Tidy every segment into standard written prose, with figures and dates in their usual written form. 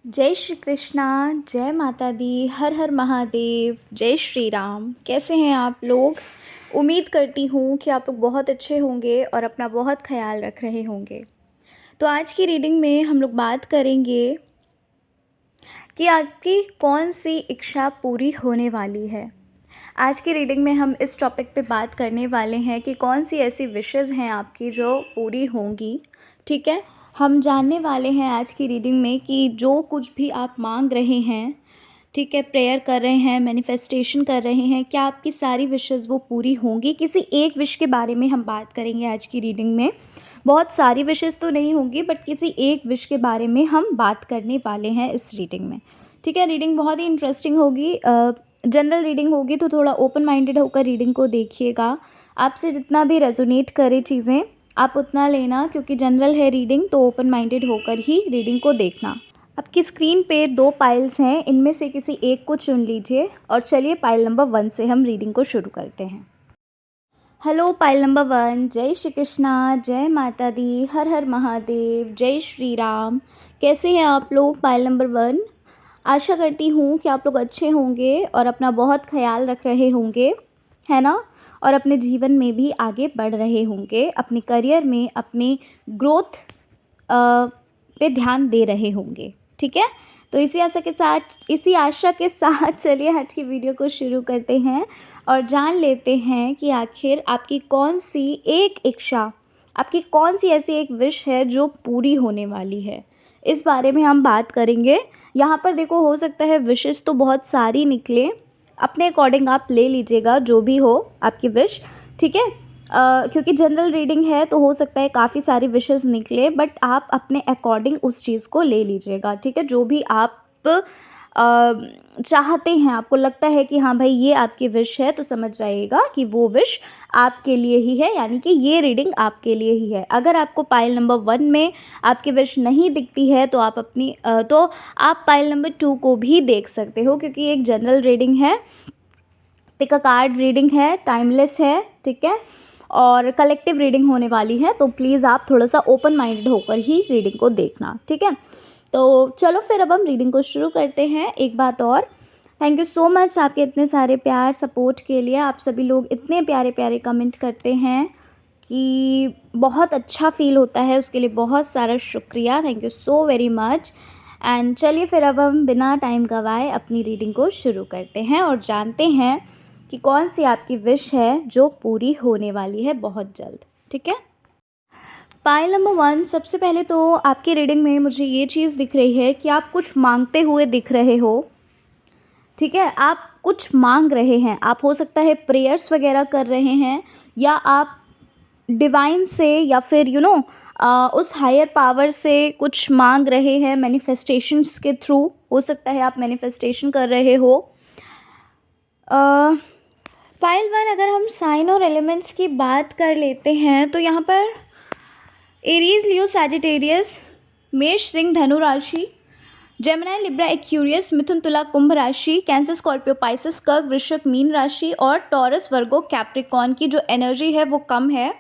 जय श्री कृष्णा। जय माता दी। हर हर महादेव। जय श्री राम। कैसे हैं आप लोग? उम्मीद करती हूँ कि आप लोग बहुत अच्छे होंगे और अपना बहुत ख्याल रख रहे होंगे। तो आज की रीडिंग में हम लोग बात करेंगे कि आपकी कौन सी इच्छा पूरी होने वाली है। आज की रीडिंग में हम इस टॉपिक पे बात करने वाले हैं कि कौन सी ऐसी विशेज़ हैं आपकी जो पूरी होंगी। ठीक है, हम जानने वाले हैं आज की रीडिंग में कि जो कुछ भी आप मांग रहे हैं, ठीक है, प्रेयर कर रहे हैं, मैनिफेस्टेशन कर रहे हैं, क्या आपकी सारी विशेज़ वो पूरी होंगी। किसी एक विश के बारे में हम बात करेंगे आज की रीडिंग में। बहुत सारी विशेज़ तो नहीं होंगी बट किसी एक विश के बारे में हम बात करने वाले हैं इस रीडिंग में। ठीक है, रीडिंग बहुत ही इंटरेस्टिंग होगी। जनरल रीडिंग होगी तो थोड़ा ओपन माइंडेड होकर रीडिंग को देखिएगा। आपसे जितना भी रेजोनेट करे चीज़ें आप उतना लेना, क्योंकि जनरल है रीडिंग तो ओपन माइंडेड होकर ही रीडिंग को देखना। आपकी स्क्रीन पे 2 पाइल्स हैं, इनमें से किसी एक को चुन लीजिए और चलिए पाइल नंबर 1 से हम रीडिंग को शुरू करते हैं। Hello pile number 1। जय श्री कृष्णा। जय माता दी। हर हर महादेव। जय श्री राम। कैसे हैं आप लोग? Pile number 1। आशा करती हूँ कि आप लोग अच्छे होंगे और अपना बहुत ख्याल रख रहे होंगे, है ना, और अपने जीवन में भी आगे बढ़ रहे होंगे, अपने करियर में अपनी ग्रोथ पे ध्यान दे रहे होंगे। ठीक है, तो इसी आशा के साथ चलिए आज की वीडियो को शुरू करते हैं और जान लेते हैं कि आखिर आपकी कौन सी एक इच्छा, आपकी कौन सी ऐसी एक विश है जो पूरी होने वाली है। इस बारे में हम बात करेंगे। यहाँ पर देखो, हो सकता है विशेस तो बहुत सारी निकले, अपने अकॉर्डिंग आप ले लीजिएगा जो भी हो आपकी विश। ठीक है, क्योंकि जनरल रीडिंग है तो हो सकता है काफ़ी सारी विशेस निकले, बट आप अपने अकॉर्डिंग उस चीज़ को ले लीजिएगा। ठीक है, जो भी आप चाहते हैं, आपको लगता है कि हाँ भाई ये आपकी विश है, तो समझ जाइएगा कि वो विश आपके लिए ही है, यानी कि ये रीडिंग आपके लिए ही है। अगर आपको पाइल नंबर 1 में आपकी विश नहीं दिखती है तो आप पाइल नंबर 2 को भी देख सकते हो, क्योंकि एक जनरल रीडिंग है, पिक अ कार्ड रीडिंग है, टाइमलेस है। ठीक है, और कलेक्टिव रीडिंग होने वाली है, तो प्लीज़ आप थोड़ा सा ओपन माइंडेड होकर ही रीडिंग को देखना। ठीक है, तो चलो फिर अब हम रीडिंग को शुरू करते हैं। एक बात और, थैंक यू सो मच आपके इतने सारे प्यार सपोर्ट के लिए। आप सभी लोग इतने प्यारे प्यारे कमेंट करते हैं कि बहुत अच्छा फील होता है, उसके लिए बहुत सारा शुक्रिया। Thank you so very much. And चलिए फिर अब हम बिना टाइम गंवाए अपनी रीडिंग को शुरू करते हैं और जानते हैं कि कौन सी आपकी विश है जो पूरी होने वाली है बहुत जल्द। ठीक है, पाइल नंबर 1। सबसे पहले तो आपकी रीडिंग में मुझे ये चीज़ दिख रही है कि आप कुछ मांगते हुए दिख रहे हो। ठीक है, आप कुछ मांग रहे हैं, आप हो सकता है प्रेयर्स वगैरह कर रहे हैं, या आप डिवाइन से या फिर उस हायर पावर से कुछ मांग रहे हैं मैनिफेस्टेशंस के थ्रू। हो सकता है आप मैनिफेस्टेशन कर रहे हो। पाइल 1, अगर हम साइन और एलिमेंट्स की बात कर लेते हैं तो यहाँ पर एरीज, लियो, सैजिटेरियस, मेष, सिंह, धनु राशि, जेमिनी, लिब्रा, एक्वेरियस, मिथुन, तुला, कुंभ राशि, कैंसर, स्कॉर्पियो, पाइसेस, कर्क, वृश्चिक, मीन राशि और टॉरस, वर्गो, कैप्रिकॉर्न की जो एनर्जी है वो कम है,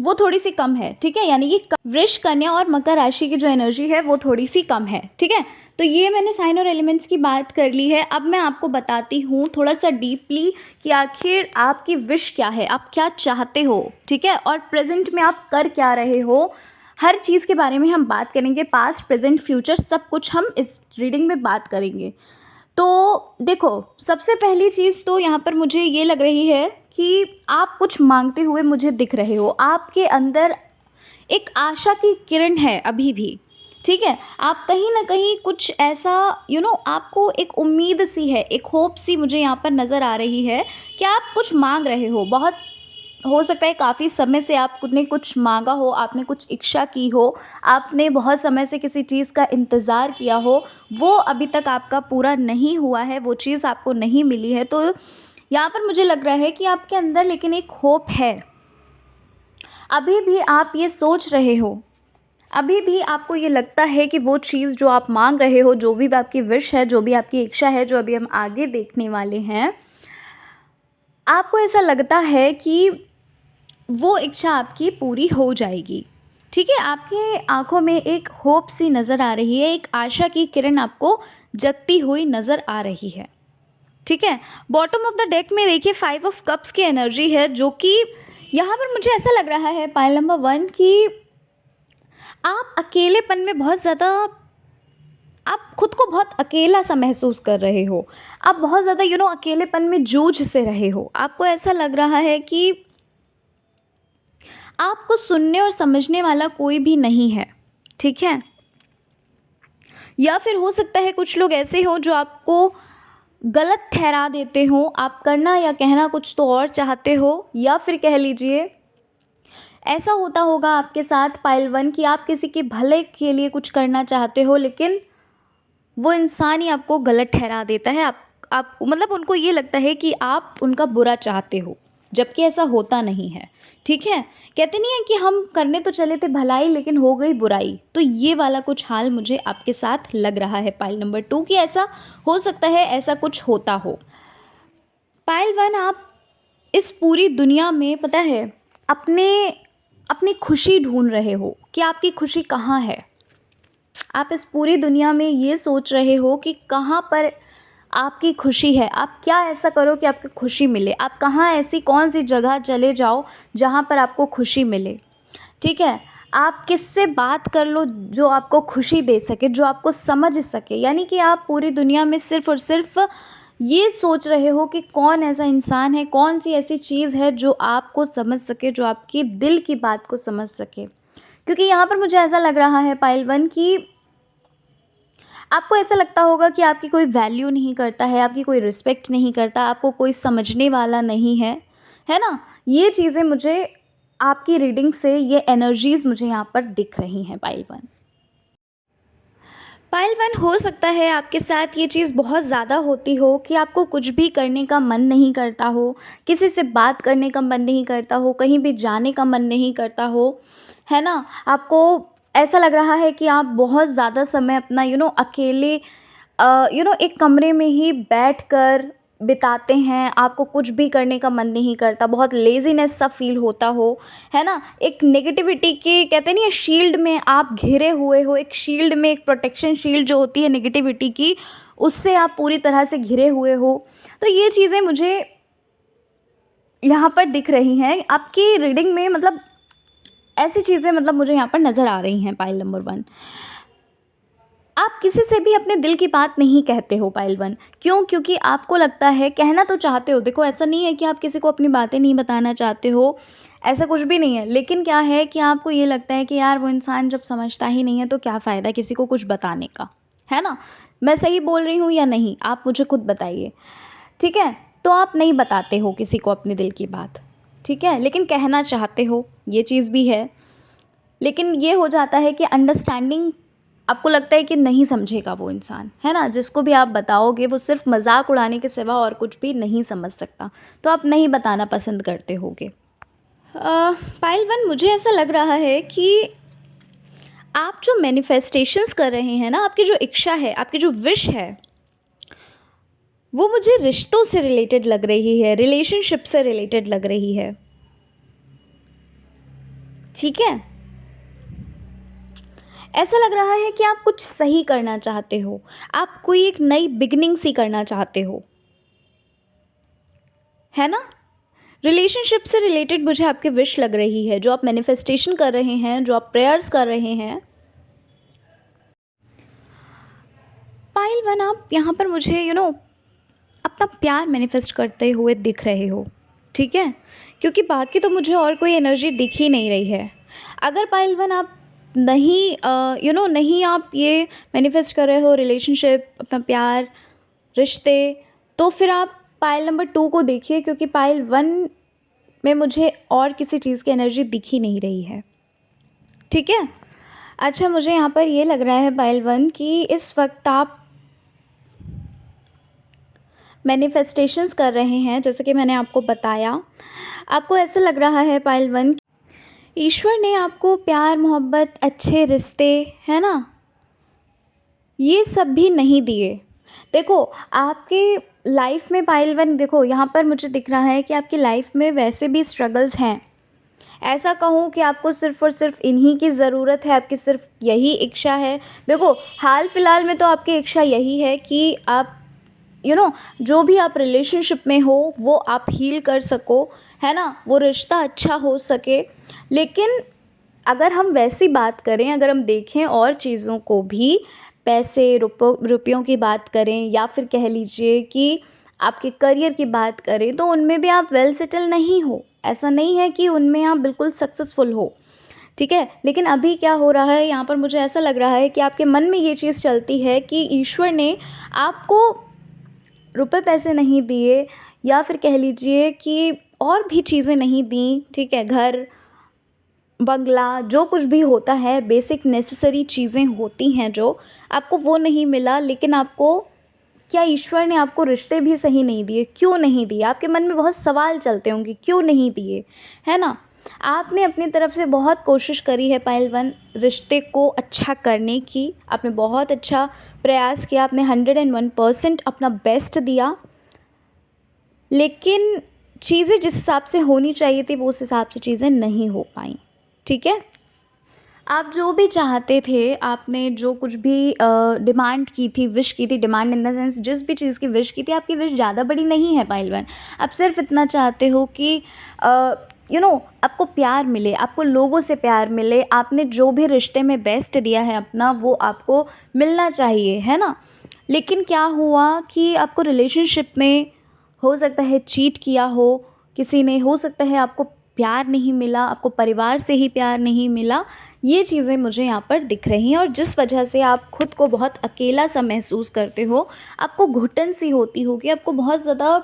वो थोड़ी सी कम है। ठीक है, यानी कि वृष, कन्या और मकर राशि की जो एनर्जी है वो थोड़ी सी कम है। ठीक है, तो ये मैंने साइन और एलिमेंट्स की बात कर ली है। अब मैं आपको बताती हूँ थोड़ा सा डीपली कि आखिर आपकी विश क्या है, आप क्या चाहते हो। ठीक है, और प्रेजेंट में आप कर क्या रहे हो, हर चीज़ के बारे में हम बात करेंगे। पास्ट, प्रेजेंट, फ्यूचर सब कुछ हम इस रीडिंग में बात करेंगे। तो देखो, सबसे पहली चीज़ तो यहाँ पर मुझे ये लग रही है कि आप कुछ मांगते हुए मुझे दिख रहे हो। आपके अंदर एक आशा की किरण है अभी भी। ठीक है, आप कहीं ना कहीं कुछ ऐसा आपको एक उम्मीद सी है, एक होप सी मुझे यहाँ पर नज़र आ रही है कि आप कुछ मांग रहे हो। बहुत हो सकता है काफ़ी समय से आपने कुछ मांगा हो, आपने कुछ इच्छा की हो, आपने बहुत समय से किसी चीज़ का इंतज़ार किया हो, वो अभी तक आपका पूरा नहीं हुआ है, वो चीज़ आपको नहीं मिली है। तो यहाँ पर मुझे लग रहा है कि आपके अंदर लेकिन एक होप है। अभी भी आप ये सोच रहे हो, अभी भी आपको ये लगता है कि वो चीज़ जो आप मांग रहे हो, जो भी आपकी विश है, जो भी आपकी इच्छा है, जो अभी हम आगे देखने वाले हैं, आपको ऐसा लगता है कि वो इच्छा आपकी पूरी हो जाएगी। ठीक है, आपकी आँखों में एक होप सी नज़र आ रही है, एक आशा की किरण आपको जगती हुई नज़र आ रही है। ठीक है, बॉटम ऑफ द डेक में देखिए 5 ऑफ कप्स की एनर्जी है, जो कि यहाँ पर मुझे ऐसा लग रहा है पाइल नंबर 1 कि आप अकेलेपन में बहुत ज़्यादा, आप खुद को बहुत अकेला सा महसूस कर रहे हो। आप बहुत ज़्यादा अकेलेपन में जूझ से रहे हो। आपको ऐसा लग रहा है कि आपको सुनने और समझने वाला कोई भी नहीं है। ठीक है, या फिर हो सकता है कुछ लोग ऐसे हों जो आपको गलत ठहरा देते हो, आप करना या कहना कुछ तो और चाहते हो, या फिर कह लीजिए ऐसा होता होगा आपके साथ पाइल 1 कि आप किसी के भले के लिए कुछ करना चाहते हो, लेकिन वो इंसान ही आपको गलत ठहरा देता है। आप मतलब उनको ये लगता है कि आप उनका बुरा चाहते हो, जबकि ऐसा होता नहीं है। ठीक है, कहते नहीं है कि हम करने तो चले थे भलाई लेकिन हो गई बुराई। तो ये वाला कुछ हाल मुझे आपके साथ लग रहा है पाइल नंबर 2 कि ऐसा हो सकता है, ऐसा कुछ होता हो। पाइल 1, आप इस पूरी दुनिया में पता है अपने अपनी खुशी ढूंढ रहे हो कि आपकी खुशी कहाँ है। आप इस पूरी दुनिया में ये सोच रहे हो कि कहाँ पर आपकी खुशी है, आप क्या ऐसा करो कि आपको खुशी मिले, आप कहाँ ऐसी कौन सी जगह चले जाओ जहाँ पर आपको खुशी मिले। ठीक है, आप किससे बात कर लो जो आपको खुशी दे सके, जो आपको समझ सके। यानी कि आप पूरी दुनिया में सिर्फ़ और सिर्फ ये सोच रहे हो कि कौन ऐसा इंसान है, कौन सी ऐसी चीज़ है जो आपको समझ सके, जो आपकी दिल की बात को समझ सके। क्योंकि यहाँ पर मुझे ऐसा लग रहा है पाइल 1 कि आपको ऐसा लगता होगा कि आपकी कोई वैल्यू नहीं करता है, आपकी कोई रिस्पेक्ट नहीं करता, आपको कोई समझने वाला नहीं है, है ना? ये चीज़ें मुझे आपकी रीडिंग से, ये एनर्जीज़ मुझे यहाँ पर दिख रही हैं पाइल 1। पाइल 1, हो सकता है आपके साथ ये चीज़ बहुत ज़्यादा होती हो कि आपको कुछ भी करने का मन नहीं करता हो, किसी से बात करने का मन नहीं करता हो, कहीं भी जाने का मन नहीं करता हो, है ना? आपको ऐसा लग रहा है कि आप बहुत ज़्यादा समय अपना अकेले एक कमरे में ही बैठकर बिताते हैं, आपको कुछ भी करने का मन नहीं करता, बहुत लेज़ीनेस सा फ़ील होता हो, है ना? एक नेगेटिविटी के कहते नहीं है शील्ड में आप घिरे हुए हो, एक शील्ड में, एक प्रोटेक्शन शील्ड जो होती है नेगेटिविटी की, उससे आप पूरी तरह से घिरे हुए हो। तो ये चीज़ें मुझे यहाँ पर दिख रही हैं आपकी रीडिंग में, मतलब ऐसी चीज़ें मतलब मुझे यहाँ पर नज़र आ रही हैं पाइल नंबर 1। आप किसी से भी अपने दिल की बात नहीं कहते हो पाइल 1। क्यों? क्योंकि आपको लगता है, कहना तो चाहते हो, देखो ऐसा नहीं है कि आप किसी को अपनी बातें नहीं बताना चाहते हो, ऐसा कुछ भी नहीं है। लेकिन क्या है कि आपको ये लगता है कि यार वो इंसान जब समझता ही नहीं है तो क्या फ़ायदा किसी को कुछ बताने का, है ना? मैं सही बोल रही हूँ या नहीं, आप मुझे खुद बताइए। ठीक है? तो आप नहीं बताते हो किसी को अपने दिल की बात, ठीक है? लेकिन कहना चाहते हो, ये चीज़ भी है। लेकिन ये हो जाता है कि अंडरस्टैंडिंग, आपको लगता है कि नहीं समझेगा वो इंसान, है ना? जिसको भी आप बताओगे वो सिर्फ़ मज़ाक उड़ाने के सिवा और कुछ भी नहीं समझ सकता, तो आप नहीं बताना पसंद करते होगे। पाइल 1, मुझे ऐसा लग रहा है कि आप जो मैनिफेस्टेशंस कर रहे हैं ना, आपकी जो इच्छा है, आपकी जो विश है, वो मुझे रिश्तों से रिलेटेड लग रही है, रिलेशनशिप से रिलेटेड लग रही है। ठीक है? ऐसा लग रहा है कि आप कुछ सही करना चाहते हो, आप कोई एक नई बिगिनिंग सी करना चाहते हो, है ना? रिलेशनशिप से रिलेटेड मुझे आपकी विश लग रही है, जो आप मैनिफेस्टेशन कर रहे हैं, जो आप प्रेयर्स कर रहे हैं। पाइल 1, आप यहाँ पर मुझे अपना प्यार मैनिफेस्ट करते हुए दिख रहे हो, ठीक है? क्योंकि बाकी तो मुझे और कोई एनर्जी दिख ही नहीं रही है। अगर पाइल 1 आप नहीं नहीं आप ये मैनिफेस्ट कर रहे हो रिलेशनशिप, अपना प्यार, रिश्ते, तो फिर आप पाइल नंबर 2 को देखिए, क्योंकि पाइल 1 में मुझे और किसी चीज़ की एनर्जी दिख ही नहीं रही है। ठीक है? अच्छा, मुझे यहाँ पर ये लग रहा है पाइल 1 कि इस वक्त आप मैनिफेस्टेशंस कर रहे हैं, जैसे कि मैंने आपको बताया। आपको ऐसा लग रहा है पाइल 1, ईश्वर ने आपको प्यार, मोहब्बत, अच्छे रिश्ते, है ना, ये सब भी नहीं दिए। देखो आपकी लाइफ में पाइल 1, देखो यहाँ पर मुझे दिख रहा है कि आपकी लाइफ में वैसे भी स्ट्रगल्स हैं, ऐसा कहूँ कि आपको सिर्फ़ और सिर्फ इन्हीं की ज़रूरत है, आपकी सिर्फ़ यही इच्छा है। देखो, हाल फिलहाल में तो आपकी इच्छा यही है कि आप जो भी आप रिलेशनशिप में हो वो आप हील कर सको, है ना? वो रिश्ता अच्छा हो सके। लेकिन अगर हम वैसी बात करें, अगर हम देखें और चीज़ों को भी, पैसे, रुपयों की बात करें या फिर कह लीजिए कि आपके करियर की बात करें, तो उनमें भी आप वेल सेटल नहीं हो। ऐसा नहीं है कि उनमें आप बिल्कुल सक्सेसफुल हो, ठीक है? लेकिन अभी क्या हो रहा है यहाँ पर, मुझे ऐसा लग रहा है कि आपके मन में ये चीज़ चलती है कि ईश्वर ने आपको रुपए पैसे नहीं दिए, या फिर कह लीजिए कि और भी चीज़ें नहीं दी, ठीक है? घर, बंगला, जो कुछ भी होता है, बेसिक नेसेसरी चीज़ें होती हैं जो, आपको वो नहीं मिला। लेकिन आपको, क्या ईश्वर ने आपको रिश्ते भी सही नहीं दिए? क्यों नहीं दिए? आपके मन में बहुत सवाल चलते होंगे, क्यों नहीं दिए, है ना? आपने अपनी तरफ से बहुत कोशिश करी है पायल 1 रिश्ते को अच्छा करने की, आपने बहुत अच्छा प्रयास किया, आपने 101% अपना बेस्ट दिया, लेकिन चीज़ें जिस हिसाब से होनी चाहिए थी, वो उस हिसाब से चीज़ें नहीं हो पाईं, ठीक है? आप जो भी चाहते थे, आपने जो कुछ भी डिमांड की थी, विश की थी, डिमांड इन द सेंस जिस भी चीज़ की विश की थी, आपकी विश ज़्यादा बड़ी नहीं है पायल 1। आप सिर्फ़ इतना चाहते हो कि अ, आपको प्यार मिले, आपको लोगों से प्यार मिले, आपने जो भी रिश्ते में बेस्ट दिया है अपना, वो आपको मिलना चाहिए, है ना? लेकिन क्या हुआ कि आपको रिलेशनशिप में हो सकता है चीट किया हो किसी ने, हो सकता है आपको प्यार नहीं मिला, आपको परिवार से ही प्यार नहीं मिला। ये चीज़ें मुझे यहाँ पर दिख रही हैं, और जिस वजह से आप खुद को बहुत अकेला सा महसूस करते हो, आपको घुटन सी होती होगी, आपको बहुत ज़्यादा,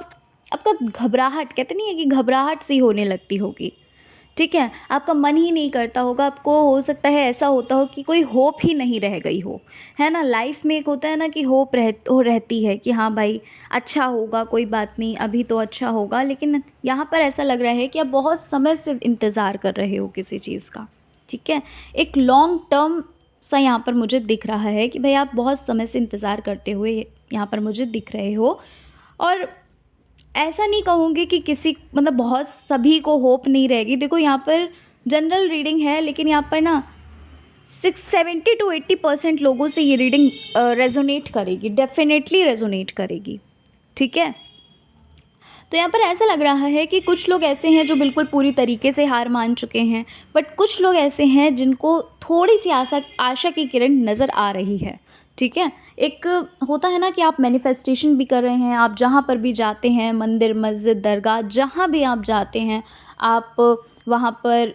आपका घबराहट, कहते नहीं है कि घबराहट सी होने लगती होगी, ठीक है? आपका मन ही नहीं करता होगा, आपको हो सकता है ऐसा होता हो कि कोई होप ही नहीं रह गई हो, है ना? लाइफ में एक होता है ना कि होप रहती है कि हाँ भाई, अच्छा होगा, कोई बात नहीं, अभी तो अच्छा होगा। लेकिन यहाँ पर ऐसा लग रहा है कि आप बहुत समय से इंतज़ार कर रहे हो किसी चीज़ का, ठीक है? एक लॉन्ग टर्म सा यहाँ पर मुझे दिख रहा है कि भाई आप बहुत समय से इंतज़ार करते हुए यहाँ पर मुझे दिख रहे हो। और ऐसा नहीं कहूँगी कि किसी, मतलब बहुत सभी को होप नहीं रहेगी। देखो, यहाँ पर जनरल रीडिंग है, लेकिन यहाँ पर ना 70 टू 80% लोगों से ये रीडिंग रेजोनेट करेगी, डेफिनेटली रेजोनेट करेगी, ठीक है? तो यहाँ पर ऐसा लग रहा है कि कुछ लोग ऐसे हैं जो बिल्कुल पूरी तरीके से हार मान चुके हैं, बट कुछ लोग ऐसे हैं जिनको थोड़ी सी आशा आशा की किरण नज़र आ रही है, ठीक है? एक होता है ना कि आप मैनिफेस्टेशन भी कर रहे हैं, आप जहाँ पर भी जाते हैं, मंदिर, मस्जिद, दरगाह, जहाँ भी आप जाते हैं, आप वहाँ पर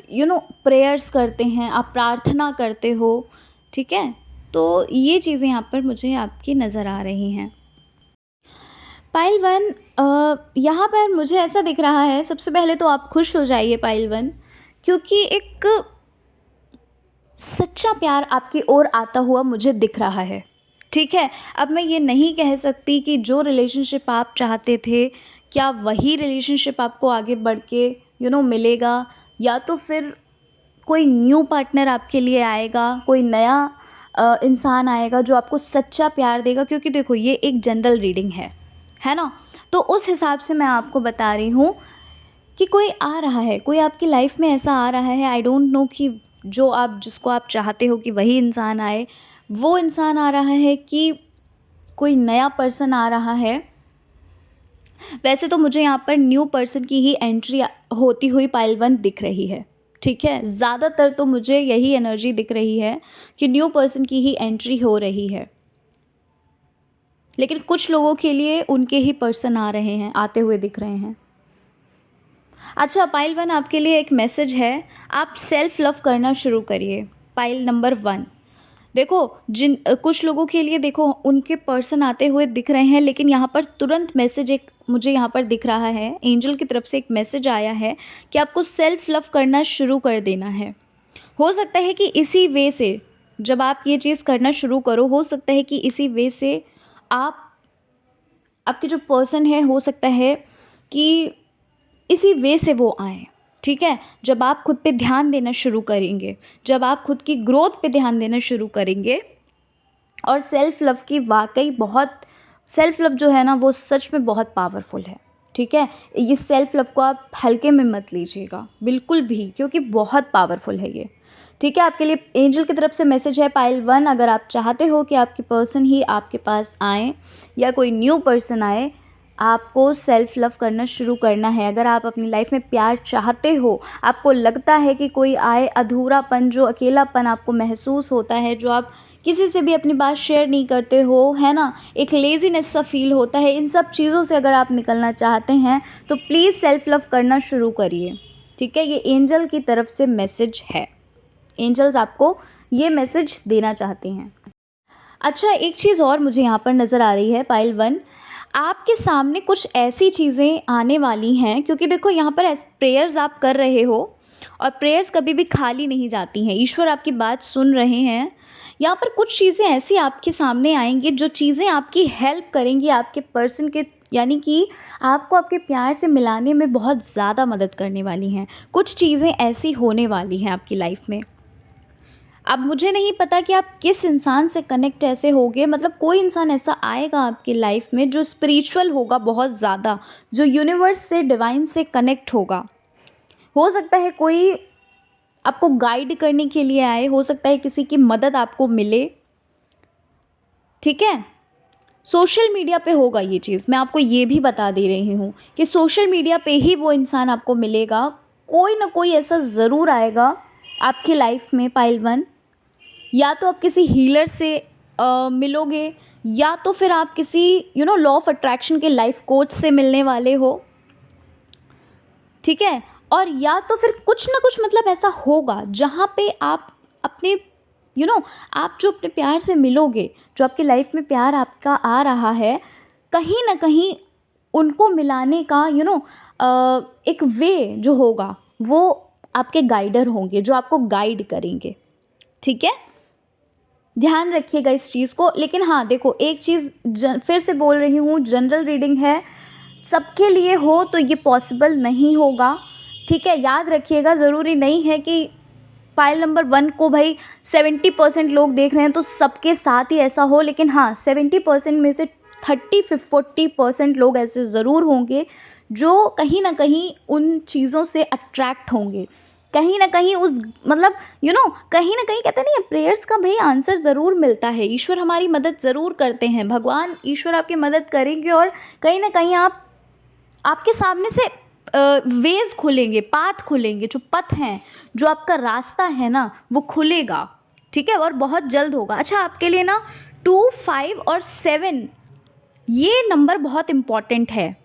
प्रेयर्स करते हैं, आप प्रार्थना करते हो, ठीक है? तो ये चीज़ें यहाँ पर मुझे आपकी नज़र आ रही हैं। पाइल 1, यहाँ पर मुझे ऐसा दिख रहा है, सबसे पहले तो आप खुश हो जाइए पाइल 1, क्योंकि एक सच्चा प्यार आपकी ओर आता हुआ मुझे दिख रहा है, ठीक है? अब मैं ये नहीं कह सकती कि जो रिलेशनशिप आप चाहते थे, क्या वही रिलेशनशिप आपको आगे बढ़ के मिलेगा, या तो फिर कोई न्यू पार्टनर आपके लिए आएगा, कोई नया इंसान आएगा जो आपको सच्चा प्यार देगा। क्योंकि देखो, ये एक जनरल रीडिंग है ना? तो उस हिसाब से मैं आपको बता रही हूँ कि कोई आ रहा है, कोई आपकी लाइफ में ऐसा आ रहा है। आई डोंट नो कि जिसको आप चाहते हो कि वही इंसान आए, वो इंसान आ रहा है कि कोई नया पर्सन आ रहा है। वैसे तो मुझे यहाँ पर न्यू पर्सन की ही एंट्री होती हुई पाइल 1 दिख रही है, ठीक है? ज़्यादातर तो मुझे यही एनर्जी दिख रही है कि न्यू पर्सन की ही एंट्री हो रही है। लेकिन कुछ लोगों के लिए उनके ही पर्सन आ रहे हैं, आते हुए दिख रहे हैं। अच्छा, पाइल 1 आपके लिए एक मैसेज है, आप सेल्फ लव करना शुरू करिए। पाइल नंबर 1, देखो, कुछ लोगों के लिए देखो उनके पर्सन आते हुए दिख रहे हैं, लेकिन यहाँ पर तुरंत मैसेज एक मुझे यहाँ पर दिख रहा है, एंजल की तरफ से एक मैसेज आया है कि आपको सेल्फ लव करना शुरू कर देना है। हो सकता है कि इसी वे से, जब आप ये चीज़ करना शुरू करो, हो सकता है कि इसी वे से आप, आपके जो पर्सन है, हो सकता है कि इसी वे से वो आएँ, ठीक है? जब आप खुद पे ध्यान देना शुरू करेंगे, जब आप खुद की ग्रोथ पे ध्यान देना शुरू करेंगे, और सेल्फ लव की वाक़ई बहुत, सेल्फ लव जो है ना, वो सच में बहुत पावरफुल है, ठीक है? ये सेल्फ लव को आप हल्के में मत लीजिएगा बिल्कुल भी, क्योंकि बहुत पावरफुल है ये। ठीक है? आपके लिए एंजल की तरफ से मैसेज है पाइल 1, अगर आप चाहते हो कि आपकी पर्सन ही आपके पास आए या कोई न्यू पर्सन आए, आपको सेल्फ लव करना शुरू करना है। अगर आप अपनी लाइफ में प्यार चाहते हो, आपको लगता है कि कोई आए, अधूरापन, जो अकेलापन आपको महसूस होता है, जो आप किसी से भी अपनी बात शेयर नहीं करते हो, है ना, एक लेज़ीनेस सा फील होता है, इन सब चीज़ों से अगर आप निकलना चाहते हैं तो प्लीज़ सेल्फ लव करना शुरू करिए। ठीक है? ये एंजल की तरफ से मैसेज है। एंजल्स आपको ये मैसेज देना चाहते हैं। अच्छा, एक चीज़ और मुझे यहाँ पर नज़र आ रही है पाइल 1, आपके सामने कुछ ऐसी चीज़ें आने वाली हैं, क्योंकि देखो यहाँ पर प्रेयर्स आप कर रहे हो और प्रेयर्स कभी भी खाली नहीं जाती हैं, ईश्वर आपकी बात सुन रहे हैं। यहाँ पर कुछ चीज़ें ऐसी आपके सामने आएंगी जो चीज़ें आपकी हेल्प करेंगी आपके पर्सन के, यानी कि आपको आपके प्यार से मिलाने में बहुत ज़्यादा मदद करने वाली हैं। कुछ चीज़ें ऐसी होने वाली हैं आपकी लाइफ में। अब मुझे नहीं पता कि आप किस इंसान से कनेक्ट ऐसे होगे, मतलब कोई इंसान ऐसा आएगा आपकी लाइफ में जो स्पिरिचुअल होगा बहुत ज़्यादा, जो यूनिवर्स से, डिवाइन से कनेक्ट होगा। हो सकता है कोई आपको गाइड करने के लिए आए, हो सकता है किसी की मदद आपको मिले। ठीक है? सोशल मीडिया पे होगा ये चीज़, मैं आपको ये भी बता दे रही हूँ कि सोशल मीडिया पे ही वो इंसान आपको मिलेगा। कोई ना कोई ऐसा ज़रूर आएगा आपकी लाइफ में पाइल 1, या तो आप किसी हीलर से मिलोगे, या तो फिर आप किसी लॉ ऑफ अट्रैक्शन के लाइफ कोच से मिलने वाले हो। ठीक है? और या तो फिर कुछ ना कुछ मतलब ऐसा होगा जहाँ पे आप अपने आप जो अपने प्यार से मिलोगे, जो आपकी लाइफ में प्यार आपका आ रहा है, कहीं ना कहीं उनको मिलाने का एक वे जो होगा वो आपके गाइडर होंगे, जो आपको गाइड करेंगे। ठीक है? ध्यान रखिएगा इस चीज़ को। लेकिन हाँ देखो, एक चीज़ फिर से बोल रही हूँ, जनरल रीडिंग है, सबके लिए हो तो ये पॉसिबल नहीं होगा। ठीक है? याद रखिएगा, ज़रूरी नहीं है कि पाइल नंबर 1 को भाई 70% लोग देख रहे हैं तो सबके साथ ही ऐसा हो, लेकिन हाँ 70% में से 30-40% लोग ऐसे ज़रूर होंगे जो कहीं ना कहीं उन चीज़ों से अट्रैक्ट होंगे, कहीं ना कहीं उस मतलब कहीं ना कहीं कहते नहीं है, प्रेयर्स का भाई आंसर ज़रूर मिलता है, ईश्वर हमारी मदद ज़रूर करते हैं, भगवान ईश्वर आपकी मदद करेंगे और कहीं ना कहीं आपके सामने से वेज खुलेंगे, पाथ खुलेंगे, जो पथ हैं, जो आपका रास्ता है ना वो खुलेगा। ठीक है? और बहुत जल्द होगा। अच्छा, आपके लिए ना 2, 5 और 7 ये नंबर बहुत इम्पॉर्टेंट है,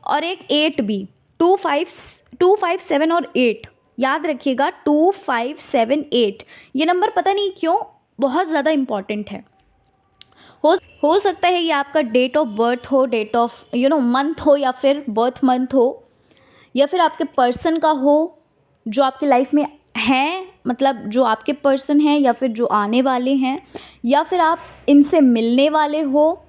और एक 8 भी। 2, 5, 7 और 8 याद रखिएगा। 2, 5, 7, 8 ये नंबर पता नहीं क्यों बहुत ज़्यादा इम्पॉर्टेंट है। हो सकता है ये आपका डेट ऑफ बर्थ हो, डेट ऑफ मंथ हो, या फिर बर्थ मंथ हो, या फिर आपके पर्सन का हो जो आपकी लाइफ में हैं, मतलब जो आपके पर्सन हैं या फिर जो आने वाले हैं, या फिर आप इनसे मिलने वाले हो।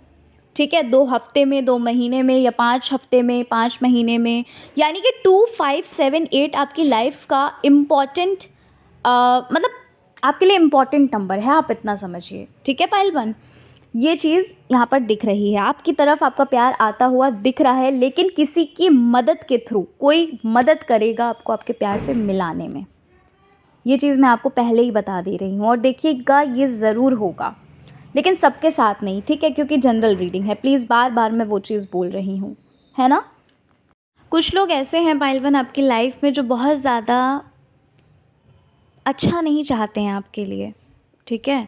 ठीक है? 2 हफ्ते में, 2 महीने में, या 5 हफ्ते में, 5 महीने में, यानी कि 2, 5, 7, 8 आपकी लाइफ का इम्पॉर्टेंट मतलब आपके लिए इम्पॉर्टेंट नंबर है, आप इतना समझिए। ठीक है पाइल 1? ये चीज़ यहाँ पर दिख रही है, आपकी तरफ आपका प्यार आता हुआ दिख रहा है, लेकिन किसी की मदद के थ्रू कोई मदद करेगा आपको आपके प्यार से मिलाने में। ये चीज़ मैं आपको पहले ही बता दे रही हूँ, और देखिएगा ये ज़रूर होगा, लेकिन सबके साथ नहीं। ठीक है? क्योंकि जनरल रीडिंग है, प्लीज़ बार बार मैं वो चीज़ बोल रही हूँ, है ना। कुछ लोग ऐसे हैं पाइल 1 आपकी लाइफ में जो बहुत ज़्यादा अच्छा नहीं चाहते हैं आपके लिए। ठीक है?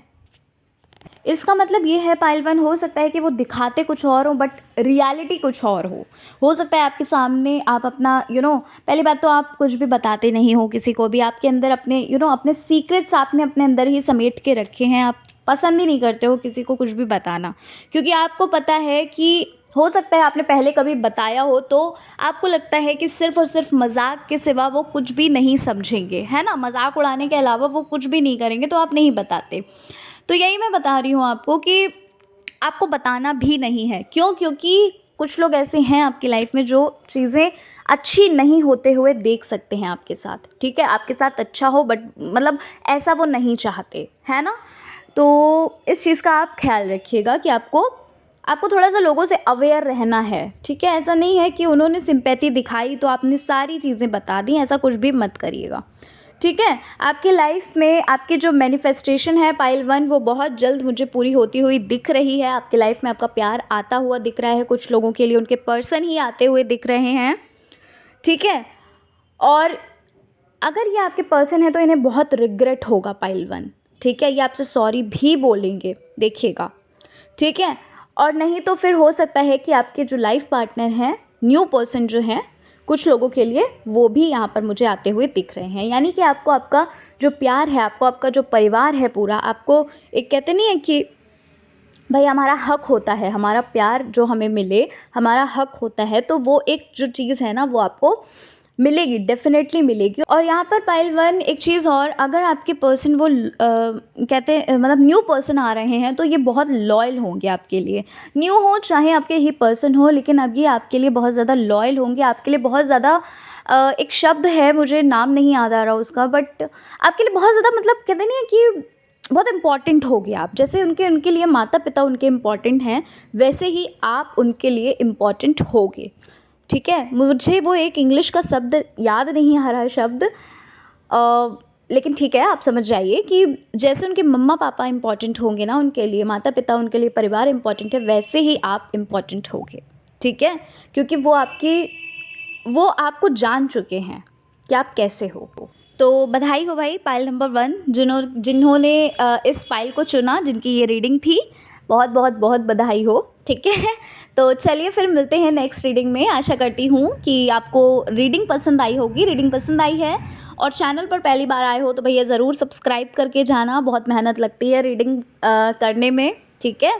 इसका मतलब ये है पाइल 1, हो सकता है कि वो दिखाते कुछ और हो बट रियलिटी कुछ और हो सकता है आपके सामने आप अपना पहली बात तो आप कुछ भी बताते नहीं हो किसी को भी, आपके अंदर अपने अपने सीक्रेट्स आपने अपने अंदर ही समेट के रखे हैं, आप पसंद ही नहीं करते हो किसी को कुछ भी बताना, क्योंकि आपको पता है कि हो सकता है आपने पहले कभी बताया हो तो आपको लगता है कि सिर्फ़ और सिर्फ मजाक के सिवा वो कुछ भी नहीं समझेंगे, है ना, मजाक उड़ाने के अलावा वो कुछ भी नहीं करेंगे, तो आप नहीं बताते। तो यही मैं बता रही हूँ आपको कि आपको बताना भी नहीं है। क्यों? क्योंकि कुछ लोग ऐसे हैं आपकी लाइफ में जो चीज़ें अच्छी नहीं होते हुए देख सकते हैं आपके साथ। ठीक है? आपके साथ अच्छा हो बट मतलब ऐसा वो नहीं चाहते, है ना। तो इस चीज़ का आप ख्याल रखिएगा कि आपको आपको थोड़ा-सा लोगों से अवेयर रहना है, ठीक है? ऐसा नहीं है कि उन्होंने सिम्पैथी दिखाई तो आपने सारी चीज़ें बता दी, ऐसा कुछ भी मत करिएगा, ठीक है? आपकी लाइफ़ में आपकी जो मैनिफेस्टेशन है पाइल 1 वो बहुत जल्द मुझे पूरी होती हुई दिख रही है। आपकी लाइफ़ में आपका प्यार आता हुआ दिख रहा है, कुछ लोगों के लिए उनके पर्सन ही आते हुए दिख रहे हैं, ठीक है? और अगर ये आपके पर्सन है तो इन्हें बहुत रिग्रेट होगा पाइल 1, ठीक है? ये आपसे सॉरी भी बोलेंगे, देखिएगा, ठीक है? और नहीं तो फिर हो सकता है कि आपके जो लाइफ पार्टनर हैं, न्यू पर्सन जो हैं, कुछ लोगों के लिए वो भी यहाँ पर मुझे आते हुए दिख रहे हैं। यानी कि आपको आपका जो प्यार है, आपको आपका जो परिवार है पूरा, आपको एक कहते नहीं है कि भाई हमारा हक होता है, हमारा प्यार जो हमें मिले, हमारा हक होता है, तो वो एक जो चीज़ है ना वो आपको मिलेगी, डेफ़िनेटली मिलेगी। और यहाँ पर पाइल 1 एक चीज़ और, अगर आपके पर्सन वो कहते मतलब न्यू पर्सन आ रहे हैं तो ये बहुत लॉयल होंगे आपके लिए। न्यू हो चाहे आपके ही पर्सन हो, लेकिन अब ये आपके लिए बहुत ज़्यादा लॉयल होंगे, आपके लिए बहुत ज़्यादा एक शब्द है, मुझे नाम नहीं याद आ रहा उसका, बट आपके लिए बहुत ज़्यादा मतलब कहते नहीं है कि बहुत इम्पॉर्टेंट होगे आप। जैसे उनके लिए माता-पिता उनके इम्पॉर्टेंट हैं, वैसे ही आप उनके लिए इम्पॉर्टेंट होगे, ठीक है? मुझे वो एक इंग्लिश का शब्द याद नहीं आ रहा शब्द, लेकिन ठीक है, आप समझ जाइए कि जैसे उनके मम्मा-पापा इम्पॉर्टेंट होंगे ना उनके लिए, माता-पिता उनके लिए, परिवार इम्पॉर्टेंट है, वैसे ही आप इम्पॉर्टेंट होगे, ठीक है? क्योंकि वो आपको जान चुके हैं कि आप कैसे हो। तो बधाई हो भाई पाइल नंबर 1 जिन्होंने इस पाइल को चुना, जिनकी ये रीडिंग थी, बहुत बहुत बहुत बधाई हो, ठीक है? तो चलिए फिर मिलते हैं नेक्स्ट रीडिंग में। आशा करती हूँ कि आपको रीडिंग पसंद आई होगी। रीडिंग पसंद आई है और चैनल पर पहली बार आए हो तो भैया ज़रूर सब्सक्राइब करके जाना, बहुत मेहनत लगती है रीडिंग करने में, ठीक है?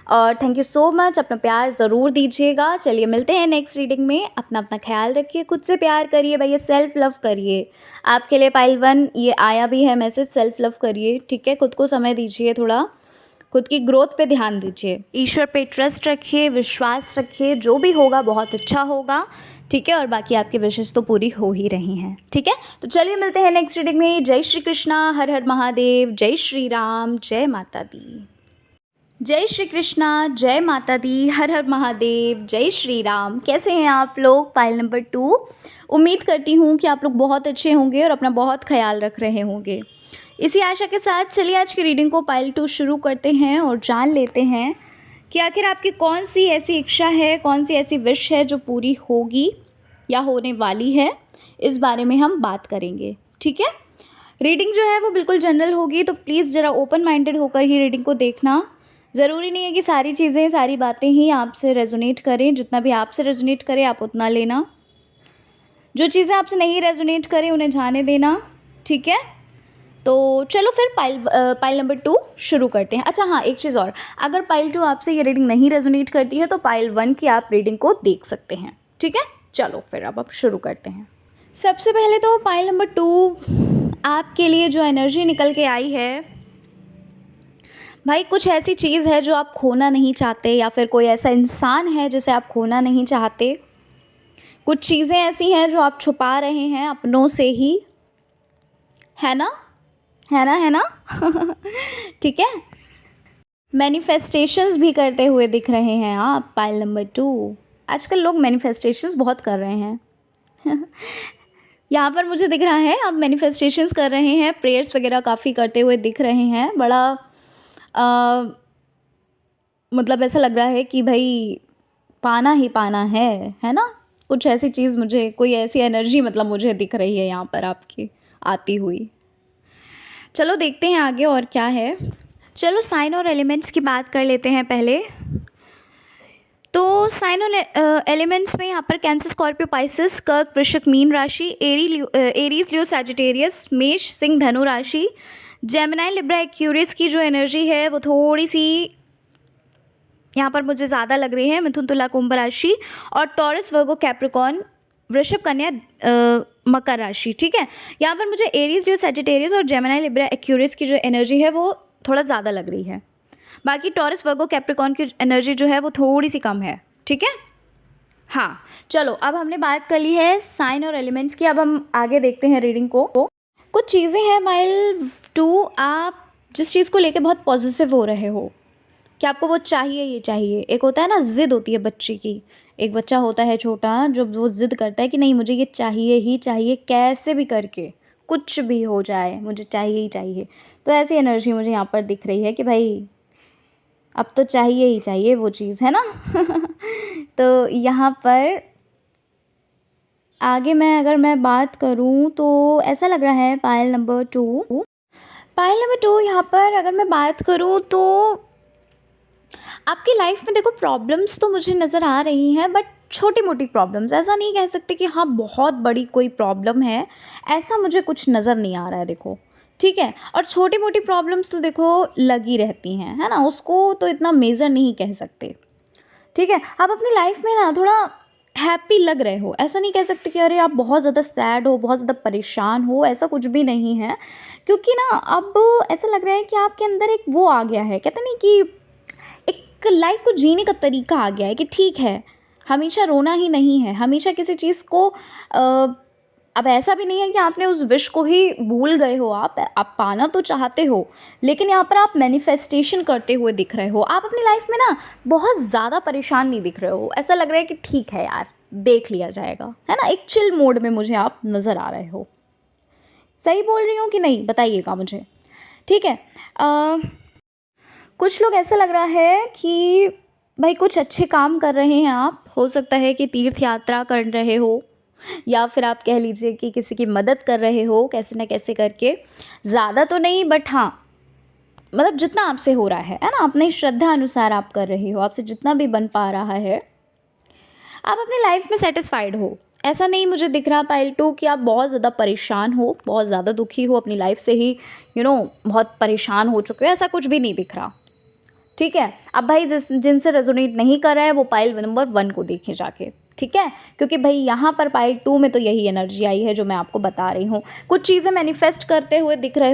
और थैंक यू सो मच, अपना प्यार ज़रूर दीजिएगा। चलिए मिलते हैं नेक्स्ट रीडिंग में। अपना अपना ख्याल रखिए, खुद से प्यार करिए भैया, सेल्फ लव करिए। आपके लिए पाइल 1 ये आया भी है मैसेज, सेल्फ लव करिए, ठीक है? खुद को समय दीजिए, थोड़ा खुद की ग्रोथ पे ध्यान दीजिए, ईश्वर पे ट्रस्ट रखिए, विश्वास रखिए, जो भी होगा बहुत अच्छा होगा, ठीक है? और बाकी आपकी विशेष तो पूरी हो ही रही हैं, ठीक है? तो चलिए मिलते हैं नेक्स्ट रीडिंग में। जय श्री कृष्णा, हर हर महादेव, जय श्री राम, जय माता दी। जय श्री कृष्णा, जय माता दी, हर हर महादेव, जय श्री राम। कैसे हैं आप लोग? पाइल नंबर 2, उम्मीद करती हूँ कि आप लोग बहुत अच्छे होंगे और अपना बहुत ख्याल रख रहे होंगे। इसी आशा के साथ चलिए आज की रीडिंग को पाइल 2 शुरू करते हैं और जान लेते हैं कि आखिर आपकी कौन सी ऐसी इच्छा है, कौन सी ऐसी विश है जो पूरी होगी या होने वाली है, इस बारे में हम बात करेंगे, ठीक है? रीडिंग जो है वो बिल्कुल जनरल होगी, तो प्लीज़ ज़रा ओपन माइंडेड होकर ही रीडिंग को देखना। ज़रूरी नहीं है कि सारी चीज़ें, सारी बातें ही आपसे रेजोनेट करें। जितना भी आपसे रेजोनेट करे आप उतना लेना, जो चीज़ें आपसे नहीं रेजोनेट करें उन्हें जाने देना, ठीक है? तो चलो फिर पाइल नंबर 2 शुरू करते हैं। अच्छा हाँ, एक चीज़ और, अगर पाइल 2 आपसे ये रीडिंग नहीं रेजोनेट करती है तो पाइल 1 की आप रीडिंग को देख सकते हैं, ठीक है? चलो फिर अब शुरू करते हैं। सबसे पहले तो पाइल नंबर 2 आपके लिए जो एनर्जी निकल के आई है, भाई कुछ ऐसी चीज़ है जो आप खोना नहीं चाहते, या फिर कोई ऐसा इंसान है जिसे आप खोना नहीं चाहते। कुछ चीज़ें ऐसी हैं जो आप छुपा रहे हैं अपनों से ही, है ना? है ना? है ना? ठीक है? मैनिफेस्टेशंस भी करते हुए दिख रहे हैं आप, पाइल नंबर 2। आजकल लोग मैनिफेस्टेशंस बहुत कर रहे हैं। यहाँ पर मुझे दिख रहा है आप मैनिफेस्टेशंस कर रहे हैं, प्रेयर्स वगैरह काफ़ी करते हुए दिख रहे हैं। बड़ा मतलब ऐसा लग रहा है कि भाई पाना ही पाना है ना? कुछ ऐसी चीज़, मुझे कोई ऐसी एनर्जी मतलब मुझे दिख रही है यहाँ पर आपकी आती हुई। चलो देखते हैं आगे और क्या है। चलो साइन और एलिमेंट्स की बात कर लेते हैं पहले। तो साइन और एलिमेंट्स में यहाँ पर कैंसर, स्कॉर्पियो, पाइसेस, कर्क, वृश्चिक, मीन राशि, एरीज, लियो, सैजिटेरियस, मेष, सिंह, धनु राशि, जेमिनाई, लिब्रा, एक्यूरियस की जो एनर्जी है वो थोड़ी सी यहाँ पर मुझे ज़्यादा लग रही है, मिथुन, तुला, कुंभ राशि, और टॉरस, वर्गो, कैप्रिकॉर्न, वृषभ, कन्या, मकर राशि, ठीक है? यहाँ पर मुझे एरीज, लियो, सैजिटेरियस और जेमिनाई, लिब्रा, एक्यूरियस की जो एनर्जी है वो थोड़ा ज़्यादा लग रही है। बाकी टॉरस, वर्गो, कैप्रिकॉर्न की एनर्जी जो है वो थोड़ी सी कम है, ठीक है? हाँ, चलो अब हमने बात कर ली है साइन और एलिमेंट्स की, अब हम आगे देखते हैं रीडिंग को। कुछ चीज़ें हैं पाइल 2, आप जिस चीज़ को लेके बहुत पॉजिटिव हो रहे हो, कि आपको वो चाहिए ही चाहिए। एक होता है ना ज़िद होती है बच्चे की, एक बच्चा होता है छोटा जो वो ज़िद करता है कि नहीं मुझे ये चाहिए ही चाहिए, कैसे भी करके, कुछ भी हो जाए मुझे चाहिए ही चाहिए। तो ऐसी एनर्जी मुझे यहाँ पर दिख रही है कि भाई अब तो चाहिए ही चाहिए वो चीज़, है ना? तो यहाँ पर आगे मैं बात करूँ तो ऐसा लग रहा है पायल नंबर 2 यहाँ पर अगर मैं बात करूँ तो आपकी लाइफ में देखो प्रॉब्लम्स तो मुझे नज़र आ रही हैं, बट छोटी-मोटी प्रॉब्लम्स, ऐसा नहीं कह सकते कि हाँ बहुत बड़ी कोई प्रॉब्लम है, ऐसा मुझे कुछ नज़र नहीं आ रहा है देखो, ठीक है? और छोटी-मोटी प्रॉब्लम्स तो देखो लगी रहती हैं, है ना? उसको तो इतना मेजर नहीं कह सकते, ठीक है? आप अपनी लाइफ में ना थोड़ा हैप्पी लग रहे हो, ऐसा नहीं कह सकते कि अरे आप बहुत ज़्यादा सैड हो, बहुत ज़्यादा परेशान हो, ऐसा कुछ भी नहीं है। क्योंकि ना अब ऐसा लग रहा है कि आपके अंदर एक वो आ गया है, कहते नहीं कि एक लाइफ को जीने का तरीका आ गया है कि ठीक है, हमेशा रोना ही नहीं है, हमेशा किसी चीज़ को अब ऐसा भी नहीं है कि आपने उस विश को ही भूल गए हो, आप पाना तो चाहते हो, लेकिन यहाँ पर आप मैनिफेस्टेशन करते हुए दिख रहे हो। आप अपनी लाइफ में ना बहुत ज़्यादा परेशान नहीं दिख रहे हो, ऐसा लग रहा है कि ठीक है यार, देख लिया जाएगा, है ना? एक चिल मोड में मुझे आप नज़र आ रहे हो। सही बोल रही हूँ कि नहीं बताइएगा मुझे, ठीक है? कुछ लोग ऐसा लग रहा है कि भाई कुछ अच्छे काम कर रहे हैं आप, हो सकता है कि तीर्थ यात्रा कर रहे हो या फिर आप कह लीजिए कि किसी की मदद कर रहे हो कैसे न कैसे करके, ज़्यादा तो नहीं बट हाँ, मतलब जितना आपसे हो रहा है ना? अपनी श्रद्धा अनुसार आप कर रहे हो, आपसे जितना भी बन पा रहा है, आप अपनी लाइफ में सेटिस्फाइड हो। ऐसा नहीं मुझे दिख रहा पाइल 2 कि आप बहुत ज़्यादा परेशान हो, बहुत ज़्यादा दुखी हो, अपनी लाइफ से ही बहुत परेशान हो चुके हो, ऐसा कुछ भी नहीं दिख रहा। ठीक है? अब भाई जिनसे रेज़ोनेट नहीं कर रहा है वो पाइल नंबर 1 को देखें जाके, ठीक है? क्योंकि भाई यहाँ पर पाइल 2 में तो यही एनर्जी आई है जो मैं आपको बता रही हूँ। कुछ चीज़ें मैनिफेस्ट करते हुए दिख रहे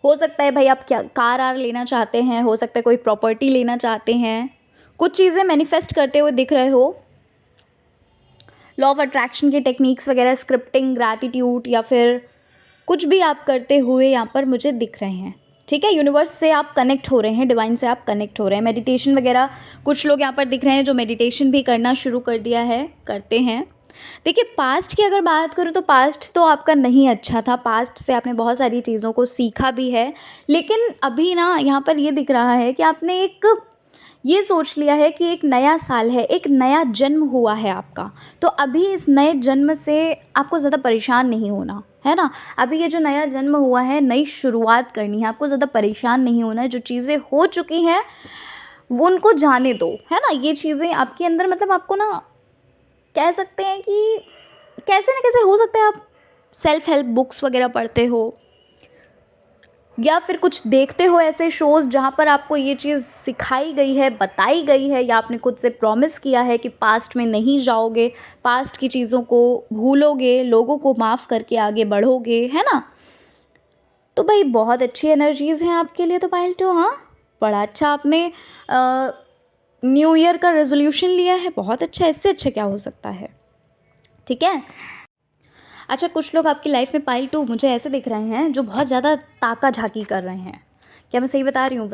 हो सकता है भाई आप क्या कार लेना चाहते हैं, हो सकता है कोई प्रॉपर्टी लेना चाहते हैं, कुछ चीज़ें मैनिफेस्ट करते हुए दिख रहे हो। लॉ ऑफ अट्रैक्शन के टेक्निक्स वगैरह, स्क्रिप्टिंग, ग्रैटिट्यूड या फिर कुछ भी आप करते हुए यहाँ पर मुझे दिख रहे हैं, ठीक है? यूनिवर्स से आप कनेक्ट हो रहे हैं, डिवाइन से आप कनेक्ट हो रहे हैं, मेडिटेशन वगैरह कुछ लोग यहाँ पर दिख रहे हैं जो मेडिटेशन भी करना शुरू कर दिया है, करते हैं। देखिए पास्ट की अगर बात करूँ तो पास्ट तो आपका नहीं अच्छा था, पास्ट से आपने बहुत सारी चीज़ों को सीखा भी है, लेकिन अभी ना यहाँ पर ये दिख रहा है कि आपने एक ये सोच लिया है कि एक नया साल है, एक नया जन्म हुआ है आपका, तो अभी इस नए जन्म से आपको ज़्यादा परेशान नहीं होना, है ना? अभी ये जो नया जन्म हुआ है, नई शुरुआत करनी है, आपको ज़्यादा परेशान नहीं होना है, जो चीज़ें हो चुकी हैं, वो उनको जाने दो, है ना? ये चीज़ें आपके अंदर मतलब आपको ना कह सकते हैं कि कैसे न कैसे हो सकता है आप सेल्फ हेल्प बुक्स वगैरह पढ़ते हो या फिर कुछ देखते हो ऐसे शोज़ जहाँ पर आपको ये चीज़ सिखाई गई है, बताई गई है या आपने खुद से प्रॉमिस किया है कि पास्ट में नहीं जाओगे, पास्ट की चीज़ों को भूलोगे, लोगों को माफ़ करके आगे बढ़ोगे, है ना? तो भाई बहुत अच्छी एनर्जीज़ हैं आपके लिए तो पाइल 2, हाँ? बड़ा अच्छा आपने न्यू ईयर का रेज़ोल्यूशन लिया है, बहुत अच्छा, इससे अच्छा क्या हो सकता है, ठीक है? अच्छा कुछ लोग आपकी लाइफ में पाइल 2 मुझे ऐसे दिख रहे हैं जो बहुत ज़्यादा ताका-झाकी कर रहे हैं। क्या मैं सही बता रही हूँ?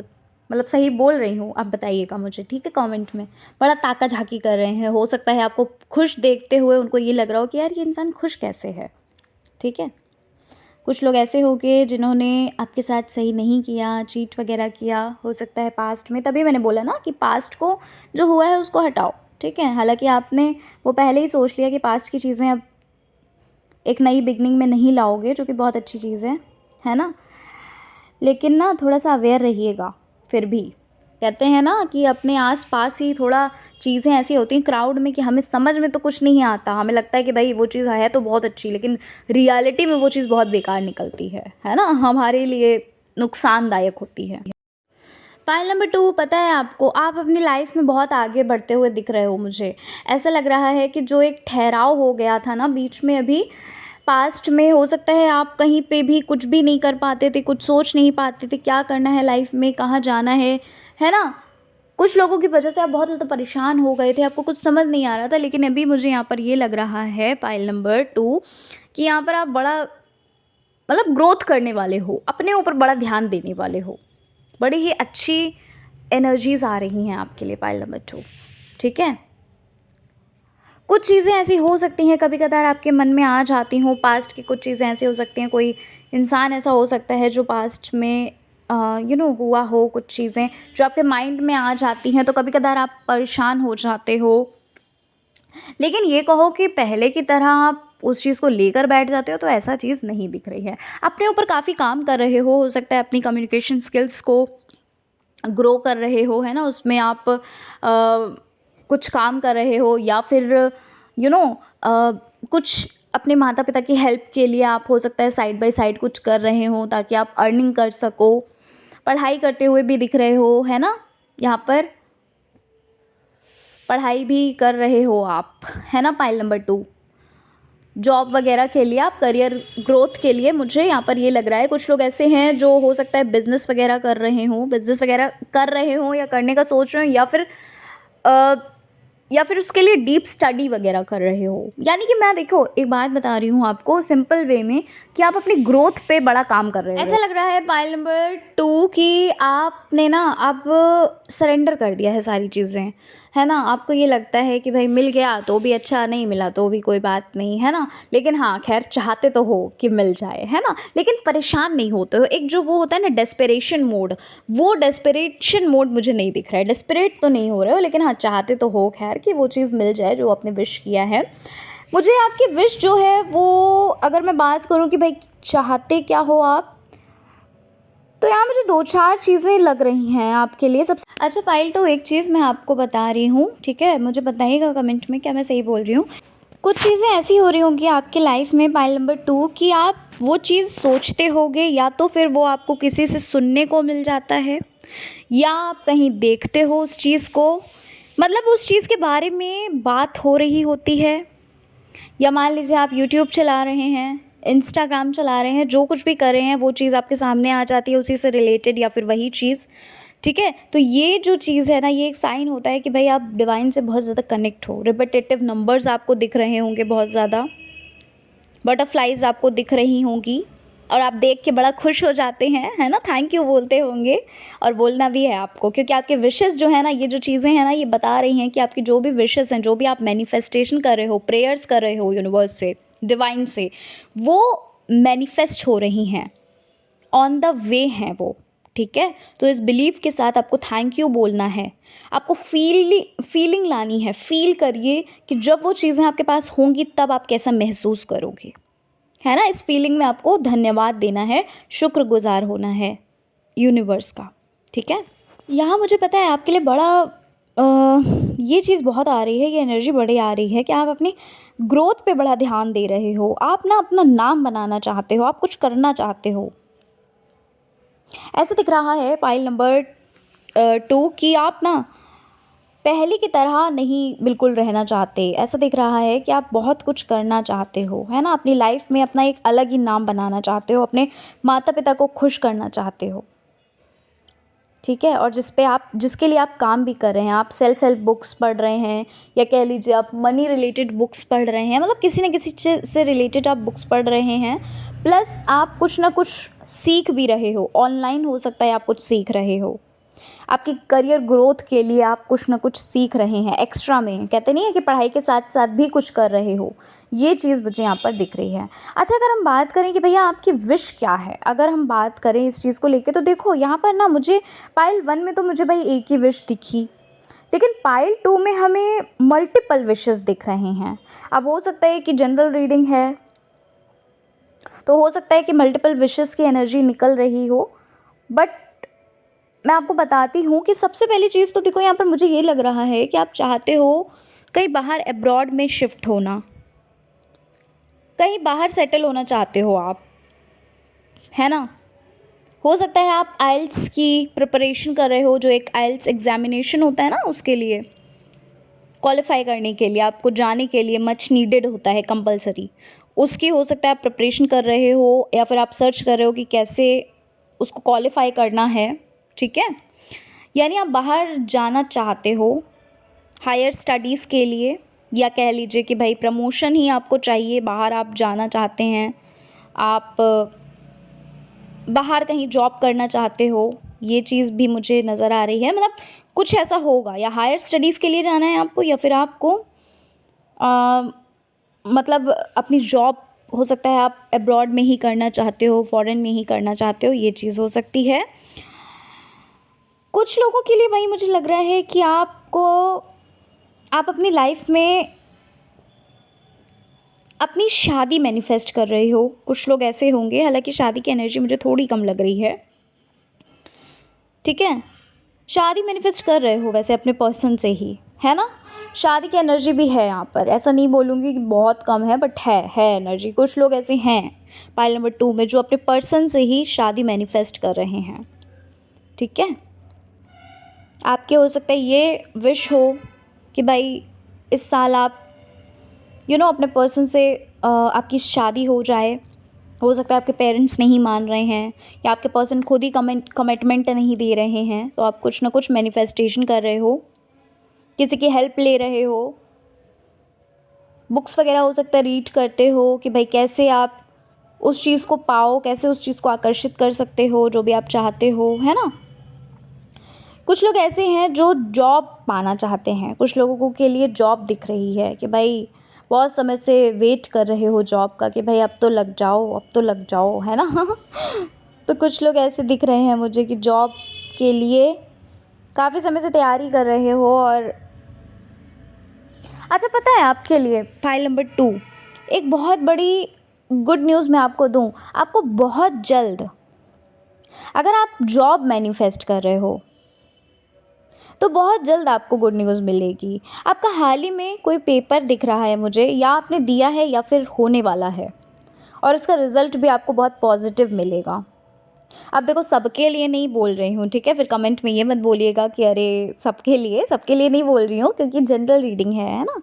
मतलब सही बोल रही हूँ? आप बताइएगा मुझे, ठीक है, कमेंट में। बड़ा ताका-झाकी कर रहे हैं, हो सकता है आपको खुश देखते हुए उनको ये लग रहा हो कि यार ये इंसान खुश कैसे है, ठीक है? कुछ लोग ऐसे होंगे जिन्होंने आपके साथ सही नहीं किया, चीट वगैरह किया, हो सकता है पास्ट में, तभी मैंने बोला ना कि पास्ट को जो हुआ है उसको हटाओ, ठीक है? हालाँकि आपने वो पहले ही सोच लिया कि पास्ट की चीज़ें अब एक नई बिगनिंग में नहीं लाओगे, जो कि बहुत अच्छी चीज़ है ना? लेकिन ना थोड़ा-सा अवेयर रहिएगा फिर भी। कहते हैं ना कि अपने आस-पास ही थोड़ा चीज़ें ऐसी होती हैं क्राउड में कि हमें समझ में तो कुछ नहीं आता, हमें लगता है कि भाई वो चीज़ है तो बहुत अच्छी, लेकिन रियलिटी में वो चीज़ बहुत बेकार निकलती है ना? हमारे लिए नुकसानदायक होती है। पाइल नंबर 2 पता है आपको, आप अपनी लाइफ में बहुत आगे बढ़ते हुए दिख रहे हो मुझे। ऐसा लग रहा है कि जो एक ठहराव हो गया था ना बीच में अभी, पास्ट में हो सकता है आप कहीं पे भी कुछ भी नहीं कर पाते थे, कुछ सोच नहीं पाते थे, क्या करना है लाइफ में, कहाँ जाना है ना? कुछ लोगों की वजह से आप बहुत ज़्यादा परेशान हो गए थे, आपको कुछ समझ नहीं आ रहा था, लेकिन अभी मुझे यहाँ पर ये लग रहा है पाइल नंबर 2 कि यहाँ पर आप बड़ा मतलब ग्रोथ करने वाले हो, अपने ऊपर बड़ा ध्यान देने वाले हो। बड़ी ही अच्छी एनर्जीज़ आ रही हैं आपके लिए पाइल नंबर 2, ठीक है। कुछ चीज़ें ऐसी हो सकती हैं कभी कदार आपके मन में आ जाती हों, पास्ट की कुछ चीज़ें ऐसी हो सकती हैं, कोई इंसान ऐसा हो सकता है जो पास्ट में हुआ हो, कुछ चीज़ें जो आपके माइंड में आ जाती हैं, तो कभी कदार आप परेशान हो जाते हो। लेकिन ये कहो कि पहले की तरह आप उस चीज़ को लेकर बैठ जाते हो, तो ऐसा चीज़ नहीं दिख रही है। अपने ऊपर काफ़ी काम कर रहे हो सकता है अपनी कम्युनिकेशन स्किल्स को ग्रो कर रहे हो, है ना, उसमें आप कुछ काम कर रहे हो, या फिर यू नो कुछ अपने माता पिता की हेल्प के लिए आप हो सकता है साइड बाय साइड कुछ कर रहे हो ताकि आप अर्निंग कर सको। पढ़ाई करते हुए भी दिख रहे हो, है ना, यहाँ पर पढ़ाई भी कर रहे हो आप, है ना, पाइल नंबर 2। जॉब वगैरह के लिए, आप करियर ग्रोथ के लिए, मुझे यहाँ पर ये लग रहा है कुछ लोग ऐसे हैं जो हो सकता है बिज़नेस वगैरह कर रहे हों, बिज़नेस वगैरह कर रहे हों या करने का सोच रहे हो, अ, या फिर उसके लिए डीप स्टडी वगैरह कर रहे हो। यानी कि मैं देखो एक बात बता रही हूँ आपको सिंपल वे में कि आप अपनी ग्रोथ पे बड़ा काम कर रहे हो। ऐसा लग रहा है पाइल नंबर 2 कि आपने ना अब सरेंडर कर दिया है सारी चीज़ें, है ना। आपको ये लगता है कि भाई मिल गया तो भी अच्छा, नहीं मिला तो भी कोई बात नहीं, है ना। लेकिन हाँ खैर चाहते तो हो कि मिल जाए, है ना, लेकिन परेशान नहीं होते हो। एक जो वो होता है ना डेस्परेशन मोड, वो डेस्परेशन मोड मुझे नहीं दिख रहा है। डेस्परेट तो नहीं हो रहे हो, लेकिन हाँ चाहते तो हो खैर कि वो चीज़ मिल जाए जो आपने विश किया है। मुझे आपकी विश जो है वो, अगर मैं बात करूँ कि भाई चाहते क्या हो आप, तो यहाँ मुझे 2-4 चीज़ें लग रही हैं आपके लिए। सब अच्छा पाइल 2, एक चीज़ मैं आपको बता रही हूँ, ठीक है, मुझे बताइएगा कमेंट में क्या मैं सही बोल रही हूँ। कुछ चीज़ें ऐसी हो रही होंगी आपकी लाइफ में पाइल नंबर 2 कि आप वो चीज़ सोचते होगे, या तो फिर वो आपको किसी से सुनने को मिल जाता है, या आप कहीं देखते हो उस चीज़ को, मतलब उस चीज़ के बारे में बात हो रही होती है। या मान लीजिए आप यूट्यूब चला रहे हैं, इंस्टाग्राम चला रहे हैं, जो कुछ भी कर रहे हैं वो चीज़ आपके सामने आ जाती है उसी से रिलेटेड, या फिर वही चीज़, ठीक है। तो ये जो चीज़ है ना, ये एक साइन होता है कि भाई आप डिवाइन से बहुत ज़्यादा कनेक्ट हो। रिपीटेटिव नंबर्स आपको दिख रहे होंगे, बहुत ज़्यादा बटरफ्लाइज आपको दिख रही होंगी, और आप देख के बड़ा खुश हो जाते हैं, है ना, थैंक यू बोलते होंगे। और बोलना भी है आपको, क्योंकि आपके विशेस जो है ना, ये जो चीज़ें हैं ना, ये बता रही हैं कि आपकी जो भी विशेस हैं, जो भी आप मैनिफेस्टेशन कर रहे हो, प्रेयर्स कर रहे हो यूनिवर्स से, डिवाइन से, वो मैनिफेस्ट हो रही हैं, ऑन द वे हैं वो, ठीक है। तो इस बिलीव के साथ आपको थैंक यू बोलना है, आपको फीलिंग लानी है। फील करिए कि जब वो चीज़ें आपके पास होंगी तब आप कैसा महसूस करोगे, है ना। इस फीलिंग में आपको धन्यवाद देना है, शुक्रगुजार होना है यूनिवर्स का, ठीक है। यहाँ मुझे पता है आपके लिए बड़ा ये चीज़ बहुत आ रही है, ये एनर्जी बड़ी आ रही है कि आप अपनी ग्रोथ पे बड़ा ध्यान दे रहे हो। आप ना अपना नाम बनाना चाहते हो, आप कुछ करना चाहते हो, ऐसा दिख रहा है पाइल नंबर 2 कि आप ना पहले की तरह नहीं बिल्कुल रहना चाहते। ऐसा दिख रहा है कि आप बहुत कुछ करना चाहते हो, है ना, अपनी लाइफ में अपना एक अलग ही नाम बनाना चाहते हो, अपने माता पिता को खुश करना चाहते हो, ठीक है। और जिसके लिए आप काम भी कर रहे हैं, आप सेल्फ हेल्प बुक्स पढ़ रहे हैं, या कह लीजिए आप मनी रिलेटेड बुक्स पढ़ रहे हैं, मतलब किसी न किसी चीज़ से रिलेटेड आप बुक्स पढ़ रहे हैं, प्लस आप कुछ ना कुछ सीख भी रहे हो। ऑनलाइन हो सकता है आप कुछ सीख रहे हो, आपकी करियर ग्रोथ के लिए आप कुछ ना कुछ सीख रहे हैं एक्स्ट्रा में, कहते नहीं है कि पढ़ाई के साथ साथ भी कुछ कर रहे हो। ये चीज़ मुझे यहाँ पर दिख रही है। अच्छा, अगर हम बात करें कि भैया आपकी विश क्या है, अगर हम बात करें इस चीज़ को लेके, तो देखो यहाँ पर ना मुझे पाइल 1 में तो मुझे भाई एक ही विश दिखी, लेकिन पाइल 2 में हमें मल्टीपल विशेस दिख रहे हैं। अब हो सकता है कि जनरल रीडिंग है, तो हो सकता है कि मल्टीपल विशेस की एनर्जी निकल रही हो, बट मैं आपको बताती हूँ कि सबसे पहली चीज़ तो देखो यहाँ पर मुझे ये लग रहा है कि आप चाहते हो कहीं बाहर अब्रॉड में शिफ्ट होना, कहीं बाहर सेटल होना चाहते हो आप, है ना। हो सकता है आप आइल्स की प्रिपरेशन कर रहे हो, जो एक आइल्स एग्जामिनेशन होता है ना, उसके लिए क्वालिफाई करने के लिए आपको जाने के लिए मच नीडेड होता है, कंपलसरी, उसकी हो सकता है आप प्रिपरेशन कर रहे हो, या फिर आप सर्च कर रहे हो कि कैसे उसको क्वालिफाई करना है, ठीक है। यानी आप बाहर जाना चाहते हो हायर स्टडीज़ के लिए, या कह लीजिए कि भाई प्रमोशन ही आपको चाहिए, बाहर आप जाना चाहते हैं, आप बाहर कहीं जॉब करना चाहते हो, ये चीज़ भी मुझे नज़र आ रही है। मतलब कुछ ऐसा होगा, या हायर स्टडीज़ के लिए जाना है आपको, या फिर आपको मतलब अपनी जॉब, हो सकता है आप अब्रॉड में ही करना चाहते हो, फॉरेन में ही करना चाहते हो, ये चीज़ हो सकती है। कुछ लोगों के लिए भाई मुझे लग रहा है कि आप अपनी लाइफ में अपनी शादी मैनिफेस्ट कर रहे हो। कुछ लोग ऐसे होंगे, हालांकि शादी की एनर्जी मुझे थोड़ी कम लग रही है, ठीक है। शादी मैनिफेस्ट कर रहे हो वैसे अपने पर्सन से ही, है ना। शादी की एनर्जी भी है यहाँ पर, ऐसा नहीं बोलूँगी कि बहुत कम है, बट है एनर्जी। कुछ लोग ऐसे हैं पाइल नंबर 2 में जो अपने पर्सन से ही शादी मैनिफेस्ट कर रहे हैं, ठीक है। आपके हो सकता है ये विश हो कि भाई इस साल आप अपने पर्सन से आपकी शादी हो जाए। हो सकता है आपके पेरेंट्स नहीं मान रहे हैं, या आपके पर्सन खुद ही कमिटमेंट नहीं दे रहे हैं, तो आप कुछ ना कुछ मैनिफेस्टेशन कर रहे हो, किसी की हेल्प ले रहे हो, बुक्स वगैरह हो सकता है रीड करते हो कि भाई कैसे आप उस चीज़ को पाओ, कैसे उस चीज़ को आकर्षित कर सकते हो जो भी आप चाहते हो, है ना। कुछ लोग ऐसे हैं जो जॉब पाना चाहते हैं। कुछ लोगों के लिए जॉब दिख रही है कि भाई बहुत समय से वेट कर रहे हो जॉब का, कि भाई अब तो लग जाओ, अब तो लग जाओ, है ना। तो कुछ लोग ऐसे दिख रहे हैं मुझे कि जॉब के लिए काफ़ी समय से तैयारी कर रहे हो। और अच्छा, पता है आपके लिए फाइल नंबर 2 एक बहुत बड़ी गुड न्यूज़ मैं आपको दूं। आपको बहुत जल्द, अगर आप जॉब मैनिफेस्ट कर रहे हो तो बहुत जल्द आपको गुड न्यूज़ मिलेगी। आपका हाल ही में कोई पेपर दिख रहा है मुझे, या आपने दिया है या फिर होने वाला है, और इसका रिज़ल्ट भी आपको बहुत पॉजिटिव मिलेगा। अब देखो, सबके लिए नहीं बोल रही हूँ, ठीक है। फिर कमेंट में ये मत बोलिएगा कि अरे सबके लिए नहीं बोल रही हूँ, क्योंकि जनरल रीडिंग है ना।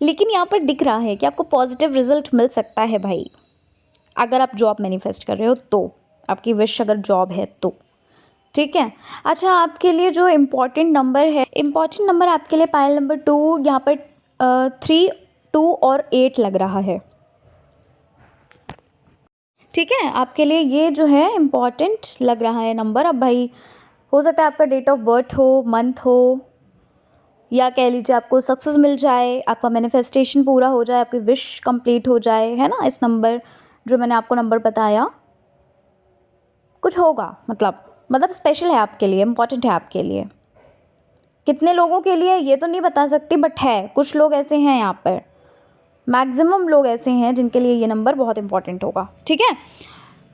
लेकिन यहाँ पर दिख रहा है कि आपको पॉजिटिव रिजल्ट मिल सकता है भाई, अगर आप जॉब मैनिफेस्ट कर रहे हो तो, आपकी विश अगर जॉब है तो, ठीक है। अच्छा, आपके लिए जो इम्पॉर्टेंट नंबर है, इम्पॉर्टेंट नंबर आपके लिए पायल नंबर 2 यहाँ पर 3, 2 और 8 लग रहा है, ठीक है। आपके लिए ये जो है इम्पॉर्टेंट लग रहा है नंबर। अब भाई हो सकता है आपका डेट ऑफ बर्थ हो, मंथ हो, या कह लीजिए आपको सक्सेस मिल जाए, आपका मैनिफेस्टेशन पूरा हो जाए, आपकी विश कंप्लीट हो जाए, है ना। इस नंबर, जो मैंने आपको नंबर बताया, कुछ होगा, मतलब स्पेशल है आपके लिए, इम्पॉर्टेंट है आपके लिए। कितने लोगों के लिए ये तो नहीं बता सकती, बट है कुछ लोग ऐसे हैं यहाँ पर, मैक्सिमम लोग ऐसे हैं जिनके लिए ये नंबर बहुत इंपॉर्टेंट होगा, ठीक है।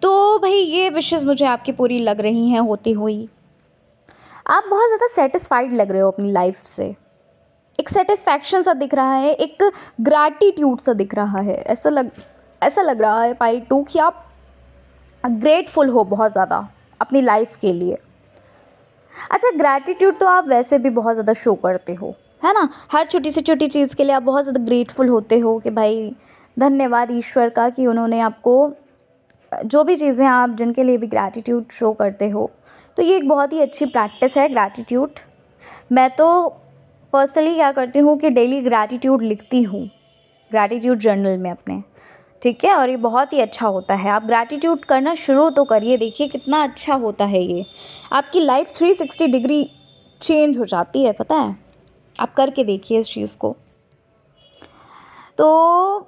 तो भाई ये विशेज़ मुझे आपकी पूरी लग रही हैं होती हुई। आप बहुत ज़्यादा सेटिस्फाइड लग रहे हो अपनी लाइफ से, एक सेटिस्फैक्शन सा दिख रहा है, एक ग्रैटिट्यूड सा दिख रहा है। ऐसा लग रहा है पाइल 2 कि आप ग्रेटफुल हो बहुत ज़्यादा अपनी लाइफ के लिए। अच्छा, ग्रैटिट्यूड तो आप वैसे भी बहुत ज़्यादा शो करते हो, है ना। हर छोटी से छोटी चीज़ के लिए आप बहुत ज़्यादा ग्रेटफुल होते हो कि भाई धन्यवाद ईश्वर का कि उन्होंने आपको, जो भी चीज़ें आप जिनके लिए भी ग्रैटिट्यूड शो करते हो, तो ये एक बहुत ही अच्छी प्रैक्टिस है ग्रैटिट्यूड। मैं तो पर्सनली क्या करती हूँ कि डेली ग्रैटिट्यूड लिखती हूँ, ग्रैटिट्यूड जर्नल में अपने, ठीक है। और ये बहुत ही अच्छा होता है, आप ग्रैटिट्यूड करना शुरू तो करिए, देखिए कितना अच्छा होता है ये। आपकी लाइफ 360 डिग्री चेंज हो जाती है, पता है। आप करके देखिए इस चीज़ को। तो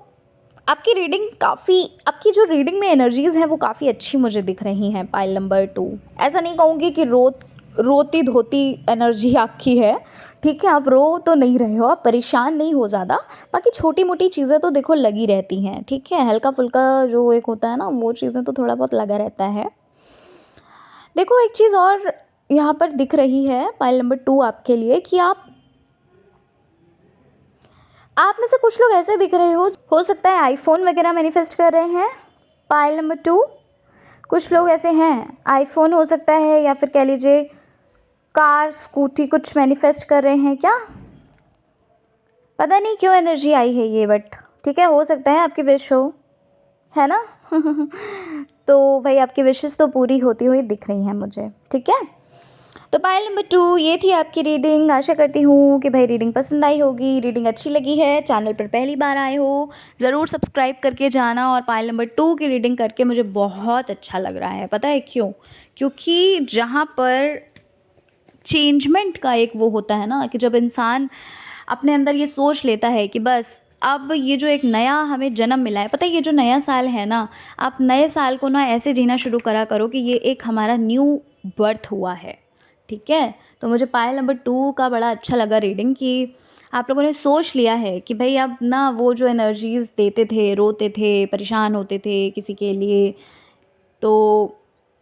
आपकी जो रीडिंग में एनर्जीज़ हैं वो काफ़ी अच्छी मुझे दिख रही हैं पाइल नंबर 2। ऐसा नहीं कहूँगी कि रोती धोती एनर्जी आपकी है, ठीक है। आप रो तो नहीं रहे हो, आप परेशान नहीं हो ज़्यादा। बाकी छोटी मोटी चीज़ें तो देखो लगी रहती हैं, ठीक है। हल्का फुल्का जो एक होता है ना, वो चीज़ें तो थोड़ा बहुत लगा रहता है। देखो, एक चीज़ और यहाँ पर दिख रही है पाइल नंबर 2 आपके लिए, कि आप में से कुछ लोग ऐसे दिख रहे हो सकता है आईफोन वगैरह मैनिफेस्ट कर रहे हैं पाइल नंबर 2। कुछ लोग ऐसे हैं, आईफोन हो सकता है, या फिर कह लीजिए कार, स्कूटी कुछ मैनिफेस्ट कर रहे हैं क्या, पता नहीं क्यों एनर्जी आई है ये, बट ठीक है, हो सकता है आपकी विश हो, है ना। तो भाई आपकी विशेस तो पूरी होती हुई दिख रही हैं मुझे, ठीक है। तो पायल नंबर 2 ये थी आपकी रीडिंग। आशा करती हूँ कि भाई रीडिंग पसंद आई होगी, रीडिंग अच्छी लगी है। चैनल पर पहली बार आए हो ज़रूर सब्सक्राइब करके जाना। और पायल नंबर 2 की रीडिंग करके मुझे बहुत अच्छा लग रहा है। पता है क्यों? क्योंकि जहाँ पर चेंजमेंट का एक वो होता है ना, कि जब इंसान अपने अंदर ये सोच लेता है कि बस अब ये जो एक नया हमें जन्म मिला है, पता है ये जो नया साल है ना, आप नए साल को ना ऐसे जीना शुरू करा करो कि ये एक हमारा न्यू बर्थ हुआ है। ठीक है? तो मुझे पायल नंबर 2 का बड़ा अच्छा लगा रीडिंग, कि आप लोगों ने सोच लिया है कि भाई अब ना वो जो एनर्जीज़ देते थे, रोते थे, परेशान होते थे किसी के लिए, तो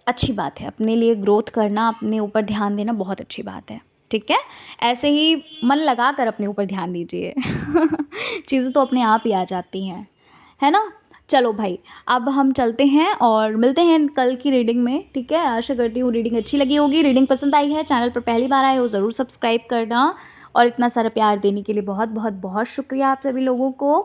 अच्छी बात है। अपने लिए ग्रोथ करना, अपने ऊपर ध्यान देना बहुत अच्छी बात है। ठीक है? ऐसे ही मन लगा कर अपने ऊपर ध्यान दीजिए। चीज़ें तो अपने आप ही आ जाती हैं, है ना? चलो भाई, अब हम चलते हैं और मिलते हैं कल की रीडिंग में। ठीक है? आशा करती हूँ रीडिंग अच्छी लगी होगी। रीडिंग पसंद आई है, चैनल पर पहली बार आए हो ज़रूर सब्सक्राइब करना। और इतना सारा प्यार देने के लिए बहुत बहुत बहुत शुक्रिया आप सभी लोगों को।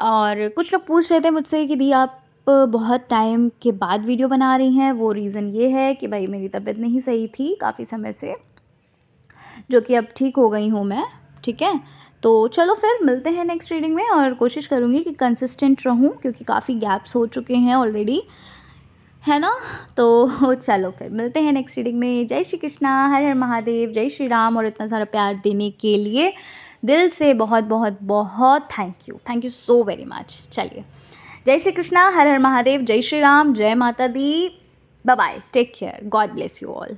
और कुछ लोग पूछ रहे थे मुझसे कि दी आप बहुत टाइम के बाद वीडियो बना रही हैं। वो रीज़न ये है कि भाई मेरी तबीयत नहीं सही थी काफ़ी समय से, जो कि अब ठीक हो गई हूँ मैं। ठीक है? तो चलो फिर मिलते हैं नेक्स्ट रीडिंग में, और कोशिश करूँगी कि कंसिस्टेंट रहूँ, क्योंकि काफ़ी गैप्स हो चुके हैं ऑलरेडी, है ना? तो चलो फिर मिलते हैं नेक्स्ट रीडिंग में। जय श्री कृष्णा, हर हर महादेव, जय श्री राम। और इतना सारा प्यार देने के लिए दिल से बहुत बहुत बहुत thank you so very much. चलिए, जय श्री कृष्णा, हर हर महादेव, जय श्री राम, जय माता दी, bye bye, take care, God bless you all.